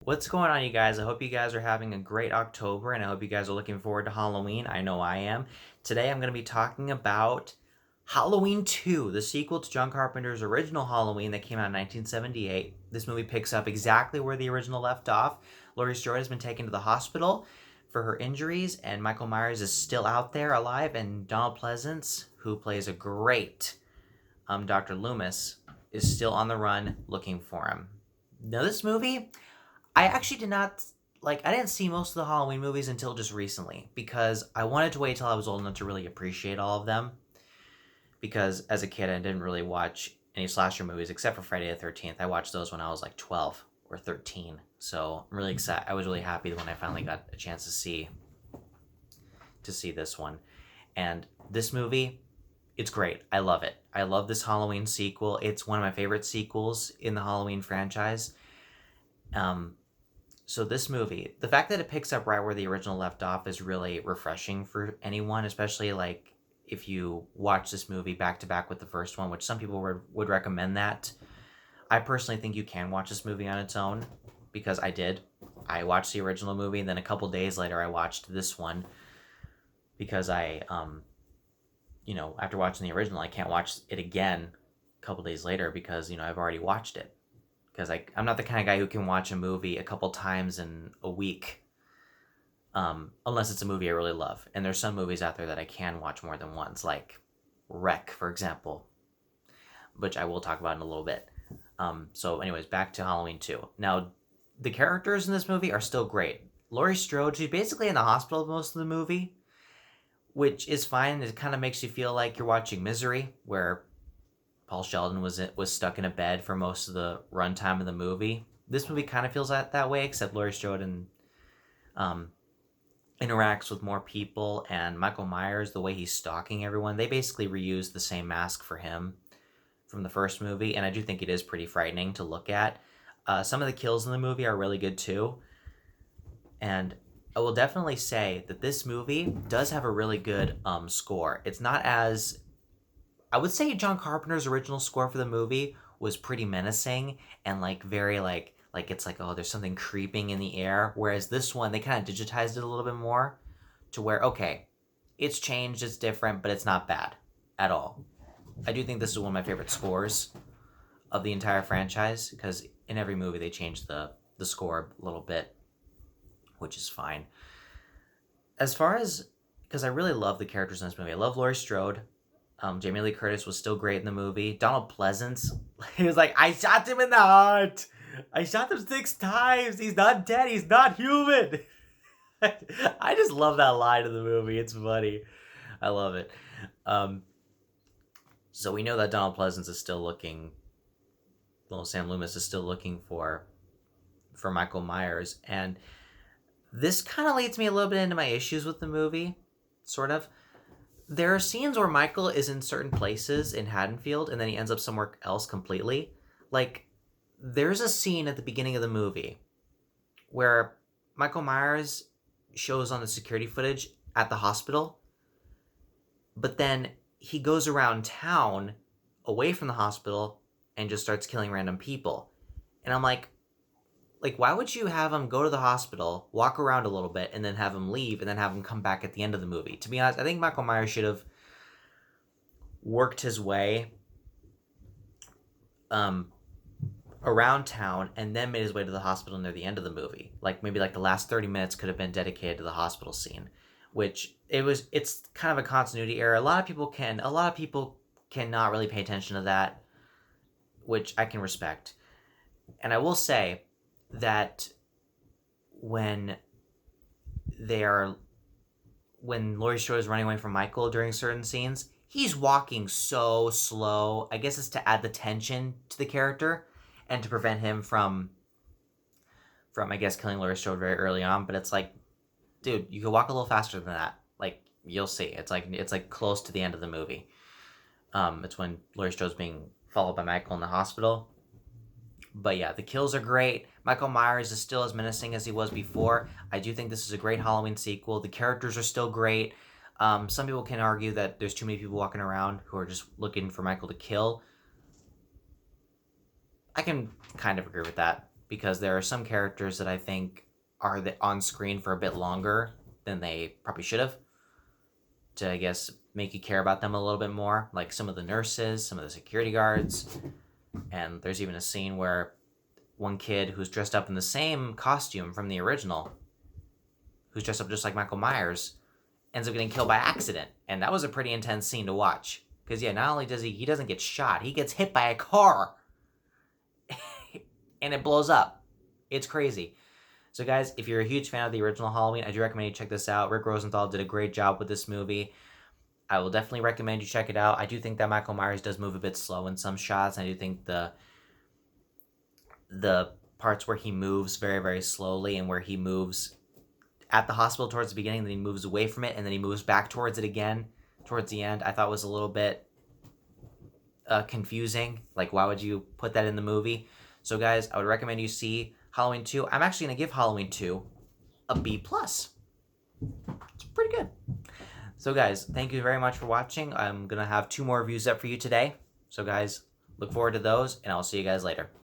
What's going on, you guys? I hope you guys are having a great October and I hope you guys are looking forward to Halloween. I know I am. Today I'm going to be talking about Halloween 2, the sequel to John Carpenter's original Halloween that came out in 1978. This movie picks up exactly where the original left off. Laurie Strode has been taken to the hospital for her injuries, and Michael Myers is still out there alive, and Donald Pleasance, who plays a great Dr. Loomis, is still on the run looking for him. Now, this movie, I actually did not I didn't see most of the Halloween movies until just recently because I wanted to wait till I was old enough to really appreciate all of them. Because as a kid, I didn't really watch any slasher movies except for Friday the 13th. I watched those when I was like 12 or 13. So I'm really excited. I was really happy when I finally got a chance to see this one. And this movie, it's great. I love it. I love this Halloween sequel. It's one of my favorite sequels in the Halloween franchise. So this movie, the fact that it picks up right where the original left off is really refreshing for anyone, especially like if you watch this movie back to back with the first one, which some people would recommend that. I personally think you can watch this movie on its own because I did. I watched the original movie and then a couple days later I watched this one because after watching the original, I can't watch it again a couple days later because, I've already watched it. Because I'm not the kind of guy who can watch a movie a couple times in a week, unless it's a movie I really love. And there's some movies out there that I can watch more than once, like Wreck, for example, which I will talk about in a little bit. So anyways, back to Halloween 2. Now, the characters in this movie are still great. Laurie Strode, she's basically in the hospital most of the movie, which is fine. It kind of makes you feel like you're watching Misery, where Paul Sheldon was stuck in a bed for most of the runtime of the movie. This movie kind of feels that way, except Laurie Strode interacts with more people, and Michael Myers, the way he's stalking everyone, they basically reused the same mask for him from the first movie, and I do think it is pretty frightening to look at. Some of the kills in the movie are really good too, and I will definitely say that this movie does have a really good score. It's not as I would say John Carpenter's original score for the movie was pretty menacing and very it's like, oh, there's something creeping in the air, whereas this one they kind of digitized it a little bit more to where, okay, it's changed, it's different, but it's not bad at all. I do think this is one of my favorite scores of the entire franchise because in every movie they change the score a little bit, which is fine. As far as because I really love the characters in this movie. I love Laurie Strode. Jamie Lee Curtis was still great in the movie. Donald Pleasance, he was like, I shot him in the heart. I shot him 6 times. He's not dead. He's not human. I just love that line in the movie. It's funny. I love it. So we know that Donald Pleasance is still looking. Well, Sam Loomis is still looking for Michael Myers, and this kind of leads me a little bit into my issues with the movie, sort of. There are scenes where Michael is in certain places in Haddonfield and then he ends up somewhere else completely. Like, there's a scene at the beginning of the movie where Michael Myers shows on the security footage at the hospital, but then he goes around town away from the hospital and just starts killing random people. And I'm like, why would you have him go to the hospital, walk around a little bit, and then have him leave, and then have him come back at the end of the movie? To be honest, I think Michael Myers should have worked his way around town and then made his way to the hospital near the end of the movie. Maybe the last 30 minutes could have been dedicated to the hospital scene, which it's kind of a continuity error. A lot of people cannot really pay attention to that, which I can respect. And I will say that when Laurie Strode is running away from Michael during certain scenes, he's walking so slow. I guess it's to add the tension to the character and to prevent him from I guess killing Laurie Strode very early on. But it's like, dude, you could walk a little faster than that. You'll see. It's like close to the end of the movie. It's when Laurie Strode's being followed by Michael in the hospital. But yeah, the kills are great. Michael Myers is still as menacing as he was before. I do think this is a great Halloween sequel. The characters are still great. Some people can argue that there's too many people walking around who are just looking for Michael to kill. I can kind of agree with that. because there are some characters that I think are on screen for a bit longer than they probably should have, to, I guess, make you care about them a little bit more, like some of the nurses, some of the security guards. And there's even a scene where one kid who's dressed up in the same costume from the original, who's dressed up just like Michael Myers, ends up getting killed by accident. And that was a pretty intense scene to watch. Because, yeah, not only does he doesn't get shot, he gets hit by a car. And it blows up. It's crazy. So, guys, if you're a huge fan of the original Halloween, I do recommend you check this out. Rick Rosenthal did a great job with this movie. I will definitely recommend you check it out. I do think that Michael Myers does move a bit slow in some shots. I do think the parts where he moves very, very slowly, and where he moves at the hospital towards the beginning, then he moves away from it, and then he moves back towards it again towards the end, I thought was a little bit confusing. Like, why would you put that in the movie? So, guys, I would recommend you see Halloween 2. I'm actually going to give Halloween 2 a B+. It's pretty good. So, guys, thank you very much for watching. I'm going to have 2 more reviews up for you today. So, guys, look forward to those, and I'll see you guys later.